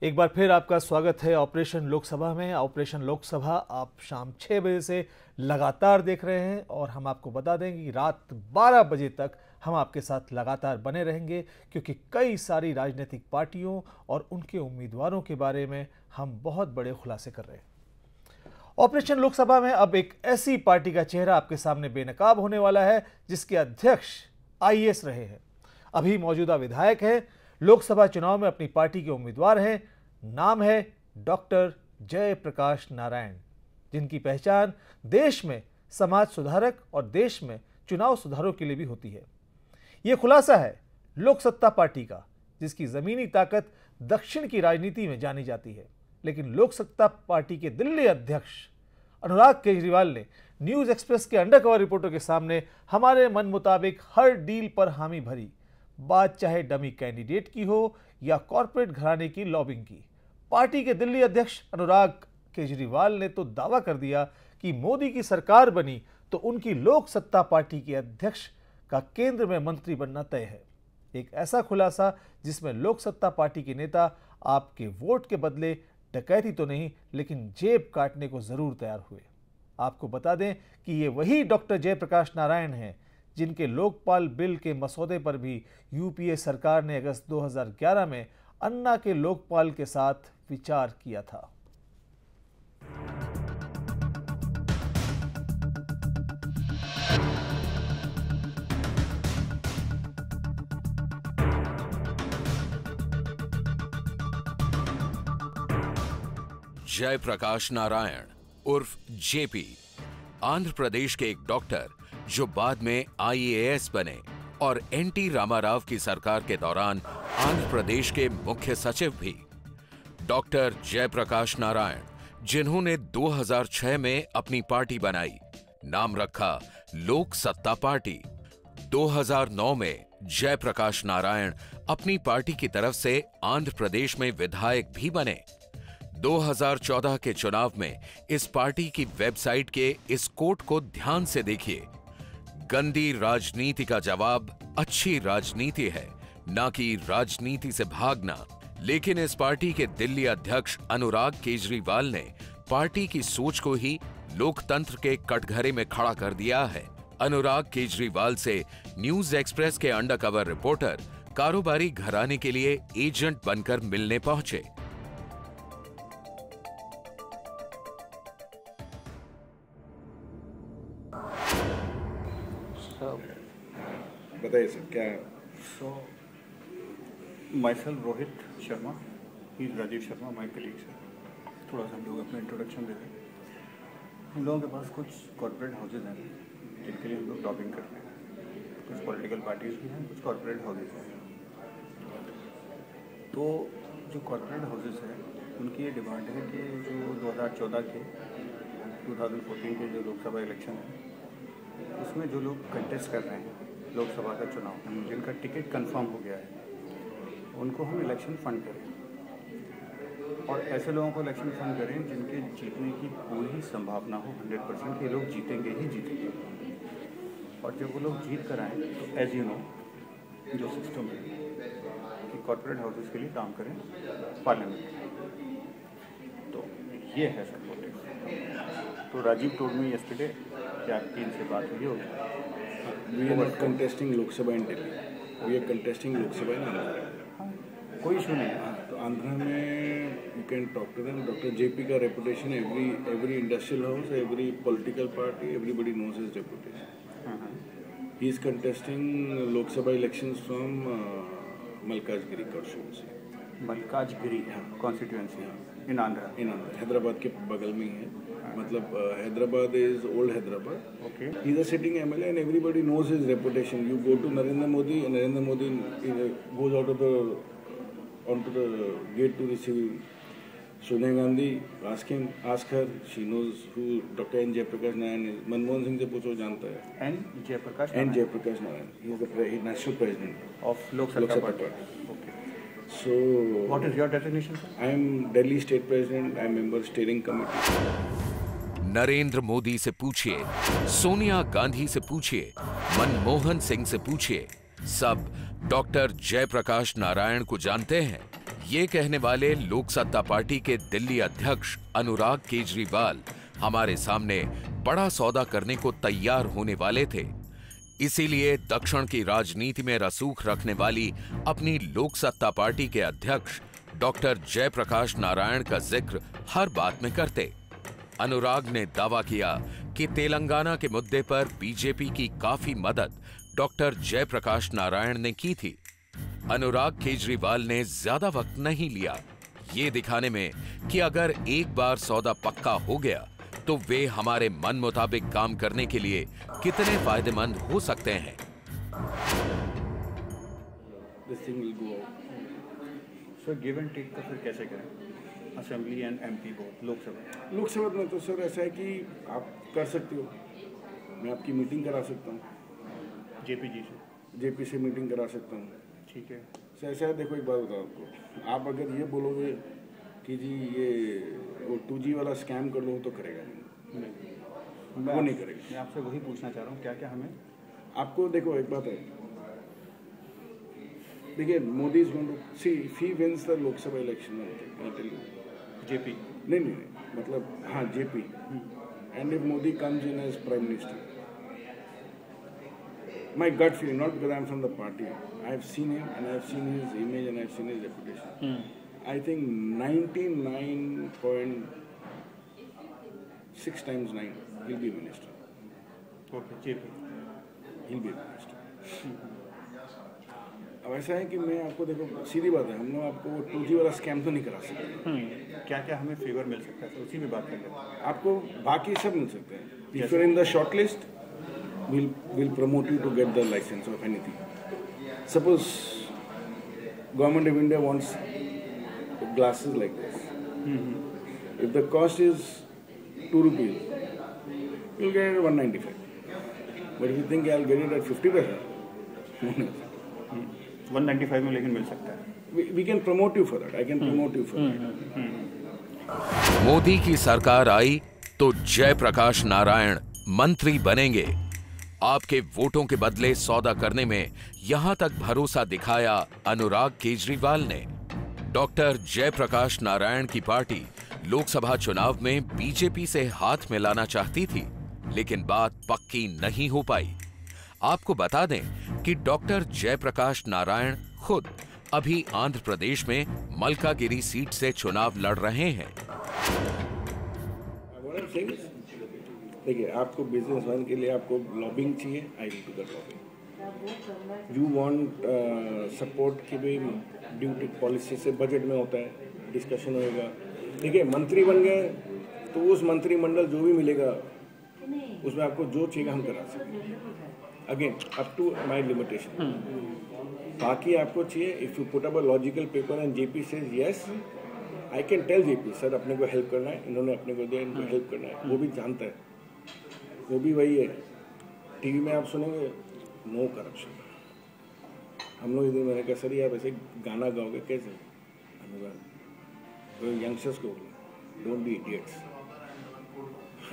एक बार फिर आपका स्वागत है ऑपरेशन लोकसभा में। ऑपरेशन लोकसभा आप शाम 6 बजे से लगातार देख रहे हैं और हम आपको बता दें कि रात 12 बजे तक हम आपके साथ लगातार बने रहेंगे, क्योंकि कई सारी राजनीतिक पार्टियों और उनके उम्मीदवारों के बारे में हम बहुत बड़े खुलासे कर रहे हैं। ऑपरेशन लोकसभा में अब एक ऐसी पार्टी का चेहरा आपके सामने बेनकाब होने वाला है जिसके अध्यक्ष आईएएस रहे हैं, अभी मौजूदा विधायक हैं, लोकसभा चुनाव में अपनी पार्टी के उम्मीदवार हैं। नाम है डॉक्टर जयप्रकाश नारायण, जिनकी पहचान देश में समाज सुधारक और देश में चुनाव सुधारों के लिए भी होती है। यह खुलासा है लोक सत्ता पार्टी का, जिसकी जमीनी ताकत दक्षिण की राजनीति में जानी जाती है। लेकिन लोक सत्ता पार्टी के दिल्ली अध्यक्ष अनुराग केजरीवाल ने न्यूज एक्सप्रेस के अंडरकवर रिपोर्टर के सामने हमारे मन मुताबिक हर डील पर हामी भरी। बात चाहे डमी कैंडिडेट की हो या कॉर्पोरेट घराने की लॉबिंग की। पार्टी के दिल्ली अध्यक्ष अनुराग केजरीवाल ने तो दावा कर दिया कि मोदी की सरकार बनी तो उनकी लोक सत्ता पार्टी के अध्यक्ष का केंद्र में मंत्री बनना तय है। एक ऐसा खुलासा जिसमें लोक सत्ता पार्टी के नेता आपके वोट के बदले डकैती तो नहीं लेकिन जेब काटने को जरूर तैयार हुए। आपको बता दें कि ये वही डॉक्टर जयप्रकाश नारायण हैं जिनके लोकपाल बिल के मसौदे पर भी यूपीए सरकार ने अगस्त 2011 में अन्ना के लोकपाल के साथ विचार किया था। जयप्रकाश नारायण उर्फ जेपी आंध्र प्रदेश के एक डॉक्टर जो बाद में आईएएस बने और एनटी रामाराव की सरकार के दौरान आंध्र प्रदेश के मुख्य सचिव भी। डॉक्टर जयप्रकाश नारायण जिन्होंने 2006 में अपनी पार्टी बनाई, नाम रखा लोक सत्ता पार्टी। 2009 में जयप्रकाश नारायण अपनी पार्टी की तरफ से आंध्र प्रदेश में विधायक भी बने। 2014 के चुनाव में इस पार्टी की वेबसाइट के इस कोट को ध्यान से देखिए। गंदी राजनीति का जवाब अच्छी राजनीति है, ना कि राजनीति से भागना। लेकिन इस पार्टी के दिल्ली अध्यक्ष अनुराग केजरीवाल ने पार्टी की सोच को ही लोकतंत्र के कटघरे में खड़ा कर दिया है। अनुराग केजरीवाल से न्यूज एक्सप्रेस के अंडरकवर रिपोर्टर कारोबारी घराने के लिए एजेंट बनकर मिलने पहुंचे। बताइए सर क्या है? So, myself Rohit Sharma, he is Rajiv Sharma, my colleague sir. थोड़ा सा हम लोग अपना इंट्रोडक्शन देते हैं। हम लोगों के पास कुछ कॉर्पोरेट हाउसेज हैं जिनके लिए हम लोग लॉबिंग करते हैं। कुछ पॉलिटिकल पार्टीज भी हैं, कुछ कॉर्पोरेट हाउसेज हैं। तो जो कॉर्पोरेट हाउसेज हैं उनकी ये डिमांड है कि जो 2014 के 2014 के जो लोकसभा इलेक्शन है उसमें जो लोग कंटेस्ट कर रहे हैं लोकसभा का चुनाव, जिनका टिकट कंफर्म हो गया है, उनको हम इलेक्शन फंड करें और ऐसे लोगों को इलेक्शन फंड करें जिनके जीतने की पूरी संभावना हो 100% कि लोग जीतेंगे ही जीतेंगे। और जब वो लोग जीत कर आएँ तो एज यू नो जो सिस्टम है कि कॉर्पोरेट हाउसेस के लिए काम करें पार्लियामेंट। तो ये है सब मोटिव। तो राजीव टोल्ड मी यस्टरडे कि आपकी इनसे बात हुई होगी। We are not contesting Lok Sabha in Delhi. We are contesting Lok Sabha in Andhra. कोई इशू नहीं है। तो आंध्रा में you can talk to them. Dr. JP का reputation every industrial house, every political party, everybody knows his reputation. He is contesting Lok Sabha elections from Malkajgiri constituency. Malkajgiri constituency in Andhra. Hyderabad के बगल में ही है। मतलब Hyderabad is old Hyderabad. Okay. He is a sitting MLA and everybody knows his reputation. You go to Narendra Modi goes out of the onto the gate to receive Sonia Gandhi. Ask her. She knows who Dr. N. Jayaprakash Narayan is. Manmohan Singh से पूछो, जानता है। N. Jayaprakash Narayan. He is the national president of Lok Sabha Party. Okay. So what is your designation, sir? I am Delhi State President. I am member steering committee. Narendra Modi से पूछिए, सोनिया गांधी से पूछिए, मनमोहन सिंह से पूछिए, सब डॉक्टर जयप्रकाश नारायण को जानते हैं। ये कहने वाले लोक सत्ता पार्टी के दिल्ली अध्यक्ष अनुराग केजरीवाल हमारे सामने बड़ा सौदा करने को तैयार होने वाले थे। इसीलिए दक्षिण की राजनीति में रसूख रखने वाली अपनी लोक सत्ता पार्टी के अध्यक्ष डॉक्टर जयप्रकाश नारायण का जिक्र हर बात में करते। अनुराग ने दावा किया कि तेलंगाना के मुद्दे पर बीजेपी की काफी मदद डॉक्टर जयप्रकाश नारायण ने की थी। अनुराग केजरीवाल ने ज्यादा वक्त नहीं लिया ये दिखाने में कि अगर एक बार सौदा पक्का हो गया तो वे हमारे मन मुताबिक काम करने के लिए कितने फायदेमंद हो सकते हैं। सर गिव एंड टेक का फिर कैसे करें assembly and MP board Lok Sabha में तो सर ऐसा है कि आप कर सकते हो, मैं आपकी मीटिंग करा सकता हूँ, जेपी से मीटिंग करा सकता हूँ। ठीक है सर ऐसा है, देखो एक बात बताओ आपको, आप अगर ये बोलोगे कि जी ये वो 2G वाला स्कैम कर लो तो करेगा नहीं, वो नहीं करेगा। मैं आपसे वही पूछना चाह रहा हूँ, क्या क्या हमें आपको देखो एक बात है, देखिए Modi is going to see if he wins the Lok Sabha election I tell you JP नहीं मतलब हाँ JP and if Modi comes in as prime minister, my gut feeling, not because I'm from the party, I've seen him and I've seen his image and I've seen his reputation. I think 99.6 times 9 he'll be a minister. Okay, JP. He'll be a minister. अब ऐसा है कि मैं आपको देखो सीधी बात है, हम लोग आपको 2G वाला स्कैम तो नहीं करा सकते। क्या क्या हमें फेवर मिल सकता है उसी में बात कर लेते हैं। आपको बाकी सब मिल सकते हैं। If you're in the short list, we'll promote you to get the license of anything. Suppose government of India wants glasses like this. If the cost is 2 rupees, you'll get it at 195. But if you think I'll get it at 50 paisa, 195 में लेकिन मिल सकता है। we can promote you for that. I can promote you for that. Modi की सरकार आई तो जयप्रकाश नारायण मंत्री बनेंगे। आपके वोटों के बदले सौदा करने में यहां तक भरोसा दिखाया अनुराग केजरीवाल ने। डॉक्टर जयप्रकाश नारायण की पार्टी लोकसभा चुनाव में बीजेपी से हाथ मिलाना चाहती थी, लेकिन बात पक्की नहीं हो पाई। आपको बता दें कि डॉक्टर जयप्रकाश नारायण खुद अभी आंध्र प्रदेश में मलकागिरी सीट से चुनाव लड़ रहे हैं। देखिए आपको बिजनेसमैन के लिए आपको लॉबिंग चाहिए, I will do that lobbying. You want support की भी ड्यूटी पॉलिसी से बजट में होता है, डिस्कशन होएगा। देखिए मंत्री बन गए तो उस मंत्रिमंडल जो भी मिलेगा उसमें आपको जो चाहिए हम करा सकते। Again up to my limitation. बाकी आपको चाहिए if you put up a logical paper and JP says yes, I can tell JP sir अपने को हेल्प करना है, इन्होंने अपने को दिया, इनको हेल्प करना है। वो भी जानता है, वो भी वही है। टीवी में आप सुनेंगे नो करप्शन। हम लोग इधर मैंने कहा सर आप ऐसे गाना गाओगे कैसे? तो यंगस्टर्स को don't be idiots.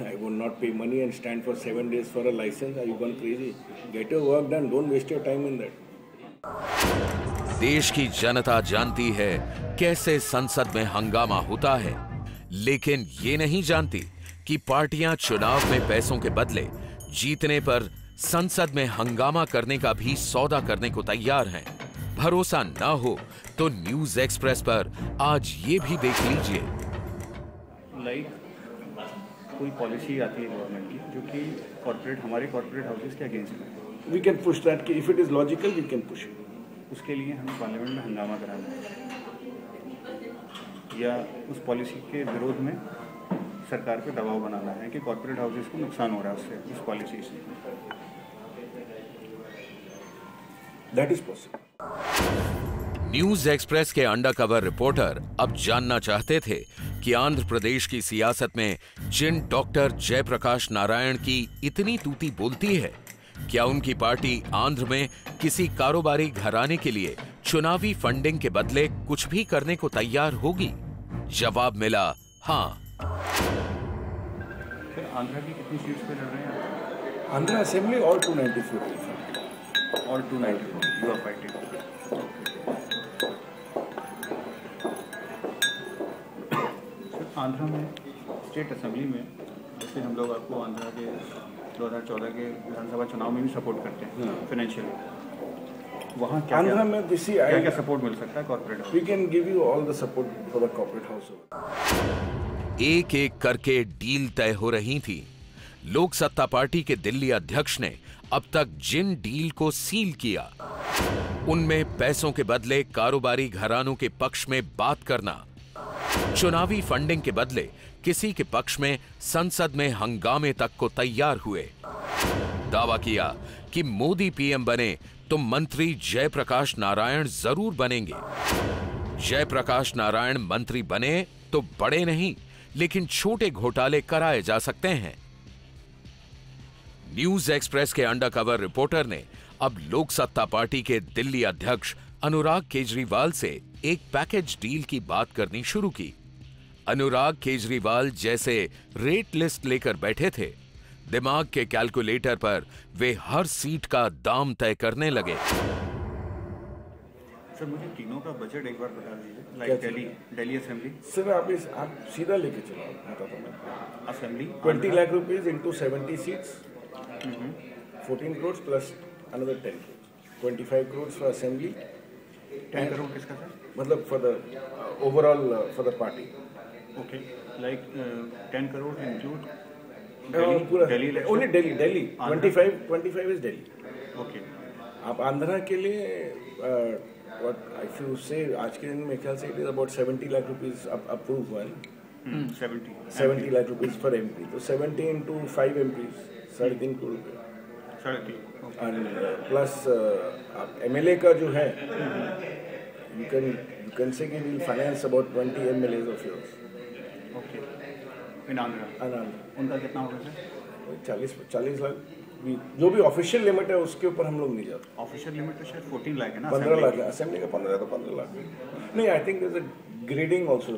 I will not pay money and stand for 7 days for a license. Are you gone crazy? Get your work done. Don't waste your time in that. देश की जनता जानती है कैसे संसद में हंगामा होता है, लेकिन ये नहीं जानती कि पार्टियां चुनाव में पैसों के बदले जीतने पर संसद में हंगामा करने का भी सौदा करने को तैयार हैं। भरोसा ना हो तो न्यूज एक्सप्रेस पर आज ये भी देख लीजिए। लाइक कोई पॉलिसी आती है गवर्नमेंट की जो कि हमारे कॉर्पोरेट हाउसेस के अगेंस्ट में, We can push that. If it is logical, we can push it. उसके लिए हमें पार्लियामेंट में हंगामा कराना है या उस पॉलिसी के विरोध में सरकार पे दबाव बनाना है कि कॉर्पोरेट हाउसेस को नुकसान हो रहा है उससे, उस पॉलिसी से। That is possible. News express के अंडरकवर रिपोर्टर अब जानना चाहते थे कि आंध्र प्रदेश की सियासत में जिन डॉक्टर जयप्रकाश नारायण की इतनी तूती बोलती है, क्या उनकी पार्टी आंध्र में किसी कारोबारी घराने के लिए चुनावी फंडिंग के बदले कुछ भी करने को तैयार होगी? जवाब मिला हाँ। आंध्र की कितनी सीट्स पे लड़ रहे हैं? Andhra assembly all 294 all 294 you are fighting. Andhra में स्टेट असेंबली में जैसे हम लोग आपको आंध्रा के 2014 के विधानसभा चुनाव में भी सपोर्ट करते हैं फाइनेंशियली, वहाँ क्या आंध्रा में क्या सपोर्ट मिल सकता है corporate house? We can give you all the support for the corporate house. एक एक करके डील तय हो रही थी। लोक सत्ता पार्टी के दिल्ली अध्यक्ष ने अब तक जिन डील को सील किया, उनमें पैसों के बदले कारोबारी घरानों के पक्ष में बात करना, चुनावी फंडिंग के बदले किसी के पक्ष में संसद में हंगामे तक को तैयार हुए। दावा किया कि मोदी पीएम बने तो मंत्री जयप्रकाश नारायण जरूर बनेंगे। जयप्रकाश नारायण मंत्री बने तो बड़े नहीं लेकिन छोटे घोटाले कराए जा सकते हैं। न्यूज एक्सप्रेस के अंडरकवर रिपोर्टर ने अब लोक सत्ता पार्टी के दिल्ली अध्यक्ष अनुराग केजरीवाल से एक पैकेज डील की बात करनी शुरू की। अनुराग केजरीवाल जैसे रेट लिस्ट लेकर बैठे थे, दिमाग के कैलकुलेटर पर वे हर सीट का दाम तय करने लगे। सर मुझे तीनों का बजट एक बार बता दीजिए, लाइक दिल्ली असेंबली। सर आप सीधा लेके चलो, बताता हूँ मैं। Assembly 20 lakh rupees into 70 seats, 14 crores plus another 10 crores, 25 crores for assembly. 10 crore किसका सर? मतलब for the overall for the party. Okay, like 10 crore include पूरा Delhi election? only Delhi. 25 is Delhi. Okay. आप आंध्रा के लिए what if you say आज के दिन मेरे ख्याल से it is about 70 lakh rupees approved हुआ है। 70 lakh rupees for MP, तो 70 into 5 MPs 3.5 करोड़ रुपये। 3.5। And plus MLA का जो है, you can say कि we'll finance about 20 MLAs of yours. Okay. In Andhra. उनका कितना होगा सर? 40 लाख भी, जो भी ऑफिशियल लिमिट है उसके ऊपर हम लोग नहीं जाते। ऑफिशियल लिमिट तो शायद 14 लाख है ना? 15 लाख है असेंबली का, 15 तो 15 लाख नहीं। I think there is a grading also,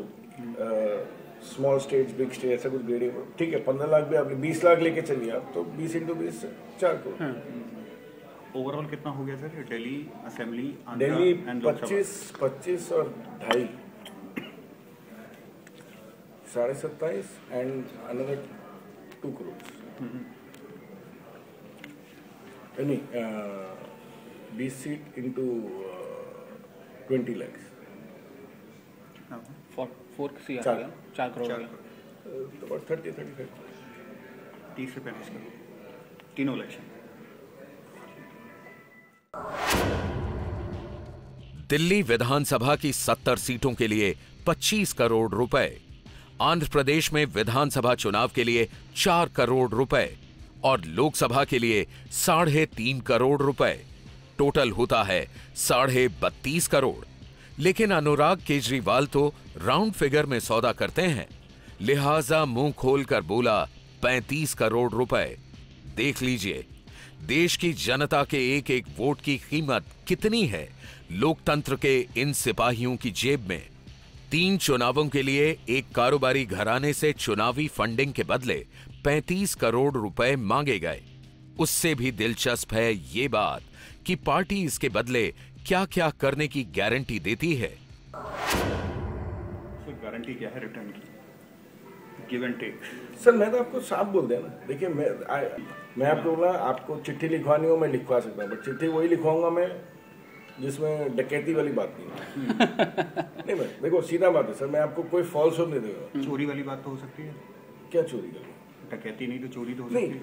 small states big state ऐसा कुछ ग्रेडिंग। ठीक है 15 लाख भी आपने 20 लाख लेके चलिए आप, तो 20 into 20 4 करोड़। ओवरऑल कितना हो गया सर दिल्ली असेंबली? दिल्ली 25 और 2.5 27.5 एंड अनदर 2 करोड़। नहीं 20 सीट इंटू 20 लाख, 4 करोड़ हो गया। about 30-35 30 से 35 करोड़ तीनों इलेक्शन। दिल्ली विधानसभा की 70 सीटों के लिए 25 करोड़ रुपए, आंध्र प्रदेश में विधानसभा चुनाव के लिए 4 करोड़ रुपए और लोकसभा के लिए 3.5 करोड़ रुपए। टोटल होता है 32.5 करोड़। लेकिन अनुराग केजरीवाल तो राउंड फिगर में सौदा करते हैं, लिहाजा मुंह खोलकर बोला 35 करोड़ रुपए। देख लीजिए देश की जनता के एक एक वोट की कीमत कितनी है लोकतंत्र के इन सिपाहियों की जेब में। 3 चुनावों के लिए एक कारोबारी घराने से चुनावी फंडिंग के बदले 35 करोड़ रुपए मांगे गए। उससे भी दिलचस्प है ये बात कि पार्टी इसके बदले क्या क्या करने की गारंटी देती है। सर गारंटी क्या है रिटर्न की? Give and take. सर मैं तो आपको साफ बोल दिया ना, देखिए मैं आपको बोला आपको चिट्ठी लिखवानी हो मैं लिखवा सकता हूँ, बट चिट्ठी वही लिखवाऊंगा मैं जिसमें डकैती वाली बात नहीं नहीं मैं देखो सीधा बात है सर, मैं आपको कोई फॉल्स होप नहीं देगा। चोरी वाली बात तो हो सकती है? क्या चोरी करूँ? डकैती नहीं तो चोरी तो हो नहीं सकती है।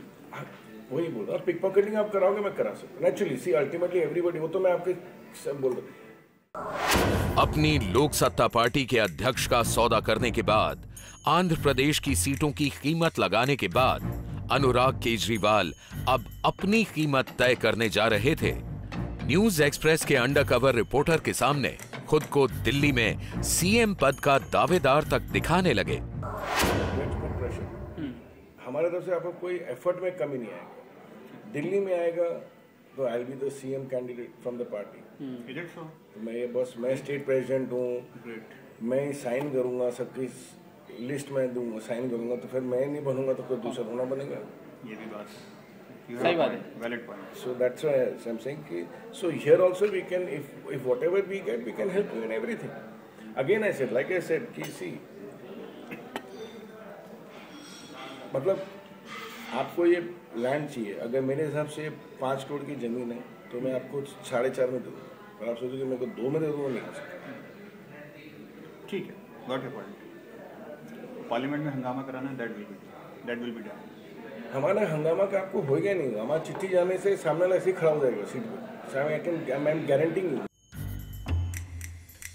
वही बोल रहा, पिक पॉकेटिंग आप कराओगे मैं करा सकता हूँ नेचुरली। सी अल्टीमेटली एवरीबॉडी, वो तो मैं आपके सब बोल रहा। अपनी लोक सत्ता पार्टी के अध्यक्ष का सौदा करने के बाद, आंध्र प्रदेश की सीटों की कीमत लगाने के बाद अनुराग केजरीवाल अब अपनी कीमत तय करने जा रहे थे। न्यूज एक्सप्रेस के अंडरकवर रिपोर्टर के सामने खुद को दिल्ली में सीएम पद का दावेदार तक दिखाने लगे। हमारे तरफ से आपको कोई एफर्ट में कमी नहीं आएगा। दिल्ली में आएगा तो I will be the CM candidate from the party. तो मैं ये बस मैं स्टेट प्रेसिडेंट हूँ, मैं साइन करूँगा, सबकी लिस्ट में दूंगा, साइन करूँगा, तो फिर मैं नहीं बनूंगा तो कोई दूसरा होना बनेगा। ये भी बात सही बात है। Valid point. So that's why I'm saying कि so here also we can if whatever we get we can help you in everything. Again I said like I said कि see मतलब आपको ये लैंड चाहिए, अगर मेरे हिसाब से 5 करोड़ की ज़मीन है तो मैं आपको 4.5 में दे दूँगा, और आप सोचोगे मेरे को 2 में दे दूँगा, नहीं हो सकता। ठीक है, गॉट योर पॉइंट। पार्लियामेंट में हंगामा कराना, दैट विल बी डन। हमारा हंगामा का आपको होएगा नहीं, हमारा चिट्ठी जाने से सामने वाला ऐसे ही खड़ा हो जाएगा सीट पे, आई एम गारंटीइंग यू।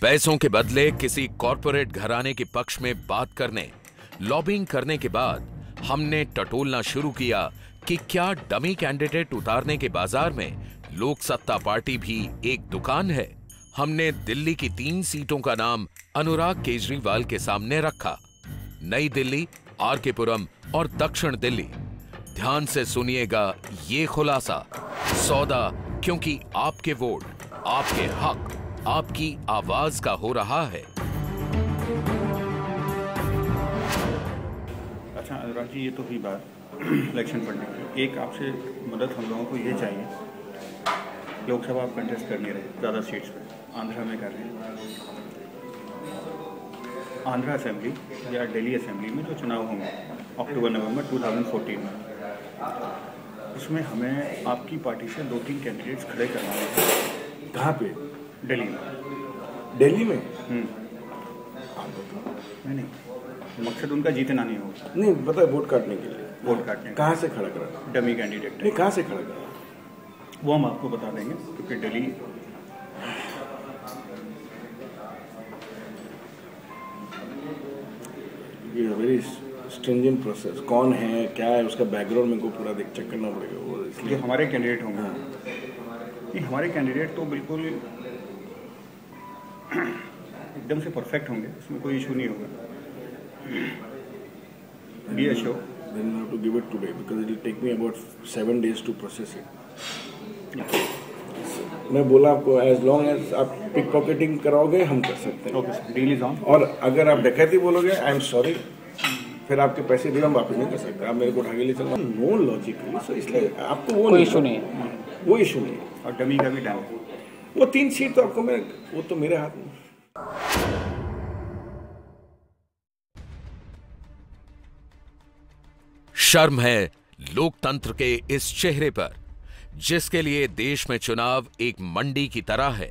पैसों के बदले किसी कॉरपोरेट घराने के पक्ष में बात करने, लॉबिंग करने के बाद हमने टटोलना शुरू किया कि क्या डमी कैंडिडेट उतारने के बाजार में लोक सत्ता पार्टी भी एक दुकान है। हमने दिल्ली की 3 सीटों का नाम अनुराग केजरीवाल के सामने रखा, नई दिल्ली, आर.के. पुरम और दक्षिण दिल्ली। ध्यान से सुनिएगा ये खुलासा, सौदा क्योंकि आपके वोट, आपके हक, आपकी आवाज का हो रहा है। अच्छा अनुराग जी, ये तो हुई बात इलेक्शन फंडिंग की। एक आपसे मदद हम लोगों को ये चाहिए, लोकसभा आप कंटेस्ट कर नहीं रहे ज़्यादा सीट्स पे, आंध्रा में कर रहे हैं। आंध्रा असेंबली या दिल्ली असेंबली में जो चुनाव होंगे अक्टूबर-नवंबर 2014 में, उसमें हमें आपकी पार्टी से 2-3 कैंडिडेट्स खड़े करवाने हैं। कहाँ पे? दिल्ली में। दिल्ली में? नहीं, मकसद उनका जीतना नहीं होगा। नहीं, पता है, वोट काटने के लिए। वोट काटने कहाँ से खड़ा करा? डमी कैंडिडेट नहीं, कहाँ से खड़ा करा? वो हम आपको बता देंगे, क्योंकि दिल्ली ये वेरी स्ट्रिंजेंट प्रोसेस। कौन है, क्या है, उसका बैकग्राउंड मेरे को पूरा चेक करना पड़ेगा। वो जो हमारे कैंडिडेट होंगे, नहीं हमारे कैंडिडेट तो बिल्कुल एकदम से परफेक्ट होंगे, इसमें कोई इशू नहीं होगा। Be assured. Then you have to give it today because it will take me about 7 days to process it. मैं बोला आपको, as long as आप पिक पॉकेटिंग कराओगे हम कर सकते हैं। Okay, deal is on. और अगर आप डकैती बोलोगे, आई एम सॉरी, फिर आपके पैसे भी हम वापस नहीं कर सकते। आप मेरे को उठा के ले चलना, नो लॉजिकली, सो इसलिए आपको वो कोई इशू नहीं है, वो इशू नहीं है। और डमी का भी टाइम, वो 3 सीट तो आपको वो तो मेरे हाथ में। शर्म है लोकतंत्र के इस चेहरे पर, जिसके लिए देश में चुनाव एक मंडी की तरह है,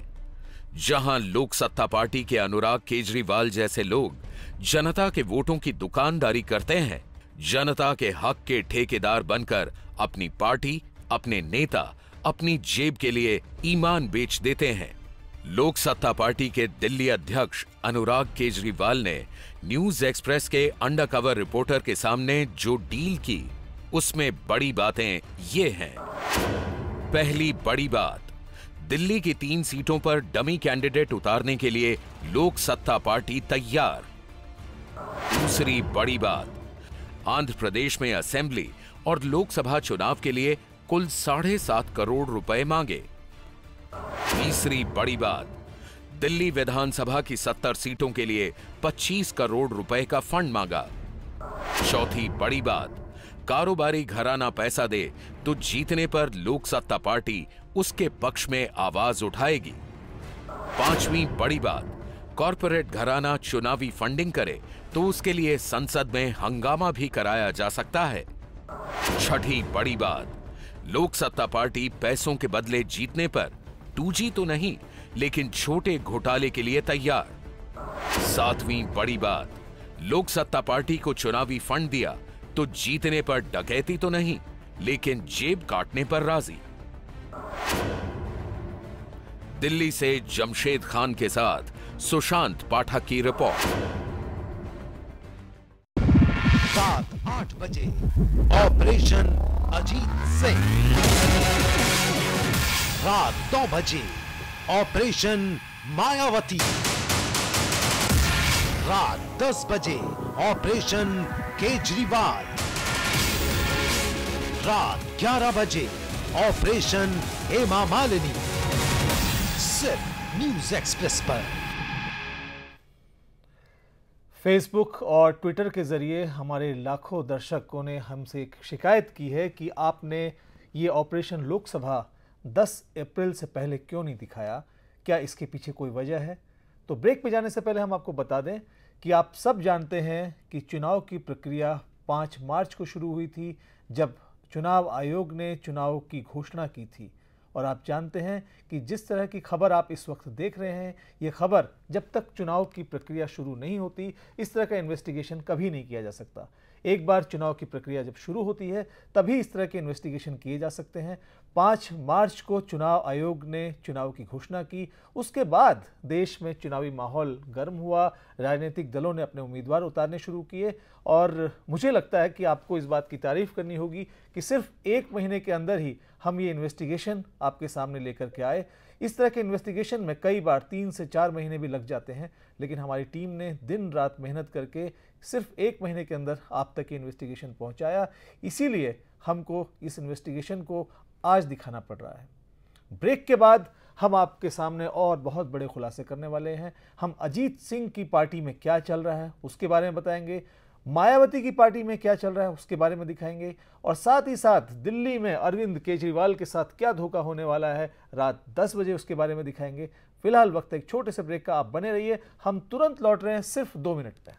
जहां लोक सत्ता पार्टी के अनुराग केजरीवाल जैसे लोग जनता के वोटों की दुकानदारी करते हैं, जनता के हक के ठेकेदार बनकर अपनी पार्टी, अपने नेता, अपनी जेब के लिए ईमान बेच देते हैं। लोक सत्ता पार्टी के दिल्ली अध्यक्ष अनुराग केजरीवाल ने न्यूज एक्सप्रेस के अंडरकवर रिपोर्टर के सामने जो डील की, उसमें बड़ी बातें ये हैं। पहली बड़ी बात, दिल्ली की 3 सीटों पर डमी कैंडिडेट उतारने के लिए लोक सत्ता पार्टी तैयार। दूसरी बड़ी बात, आंध्र प्रदेश में असेंबली और लोकसभा चुनाव के लिए कुल 7.5 करोड़ रुपए मांगे। तीसरी बड़ी बात, दिल्ली विधानसभा की 70 सीटों के लिए 25 करोड़ रुपए का फंड मांगा। चौथी बड़ी बात, कारोबारी घराना पैसा दे तो जीतने पर लोक सत्ता पार्टी उसके पक्ष में आवाज उठाएगी। पांचवी बड़ी बात, कॉरपोरेट घराना चुनावी फंडिंग करे तो उसके लिए संसद में हंगामा भी कराया जा सकता है। छठी बड़ी बात, लोक सत्ता पार्टी पैसों के बदले जीतने पर 2G तो नहीं लेकिन छोटे घोटाले के लिए तैयार। सातवीं बड़ी बात, लोक सत्ता पार्टी को चुनावी फंड दिया तो जीतने पर डकैती तो नहीं लेकिन जेब काटने पर राजी। दिल्ली से जमशेद खान के साथ सुशांत पाठक की रिपोर्ट। रात 8 बजे ऑपरेशन अजीत सिंह, रात 9 बजे ऑपरेशन मायावती, रात 10 बजे ऑपरेशन केजरीवाल, रात 11 बजे ऑपरेशन हेमा मालिनी, सिर्फ न्यूज एक्सप्रेस पर। फेसबुक और ट्विटर के ज़रिए हमारे लाखों दर्शकों ने हमसे एक शिकायत की है कि आपने ये ऑपरेशन लोकसभा 10 अप्रैल से पहले क्यों नहीं दिखाया, क्या इसके पीछे कोई वजह है? तो ब्रेक पे जाने से पहले हम आपको बता दें कि आप सब जानते हैं कि चुनाव की प्रक्रिया 5 मार्च को शुरू हुई थी, जब चुनाव आयोग ने चुनाव की घोषणा की थी। और आप जानते हैं कि जिस तरह की खबर आप इस वक्त देख रहे हैं, ये खबर जब तक चुनाव की प्रक्रिया शुरू नहीं होती, इस तरह का इन्वेस्टिगेशन कभी नहीं किया जा सकता। एक बार चुनाव की प्रक्रिया जब शुरू होती है तभी इस तरह के इन्वेस्टिगेशन किए जा सकते हैं। 5 मार्च को चुनाव आयोग ने चुनाव की घोषणा की, उसके बाद देश में चुनावी माहौल गर्म हुआ, राजनीतिक दलों ने अपने उम्मीदवार उतारने शुरू किए। और मुझे लगता है कि आपको इस बात की तारीफ करनी होगी कि सिर्फ 1 महीने के अंदर ही हम ये इन्वेस्टिगेशन आपके सामने लेकर के आए। इस तरह के इन्वेस्टिगेशन में कई बार 3 से 4 महीने भी लग जाते हैं, लेकिन हमारी टीम ने दिन रात मेहनत करके सिर्फ 1 महीने के अंदर आप तक ये इन्वेस्टिगेशन पहुंचाया। इसीलिए हमको इस इन्वेस्टिगेशन को आज दिखाना पड़ रहा है। ब्रेक के बाद हम आपके सामने और बहुत बड़े खुलासे करने वाले हैं। हम अजीत सिंह की पार्टी में क्या चल रहा है उसके बारे में बताएंगे, मायावती की पार्टी में क्या चल रहा है उसके बारे में दिखाएंगे, और साथ ही साथ दिल्ली में अरविंद केजरीवाल के साथ क्या धोखा होने वाला है रात 10 बजे उसके बारे में दिखाएंगे। फिलहाल वक्त एक छोटे से ब्रेक का, आप बने रहिए, हम तुरंत लौट रहे हैं सिर्फ 2 मिनट में।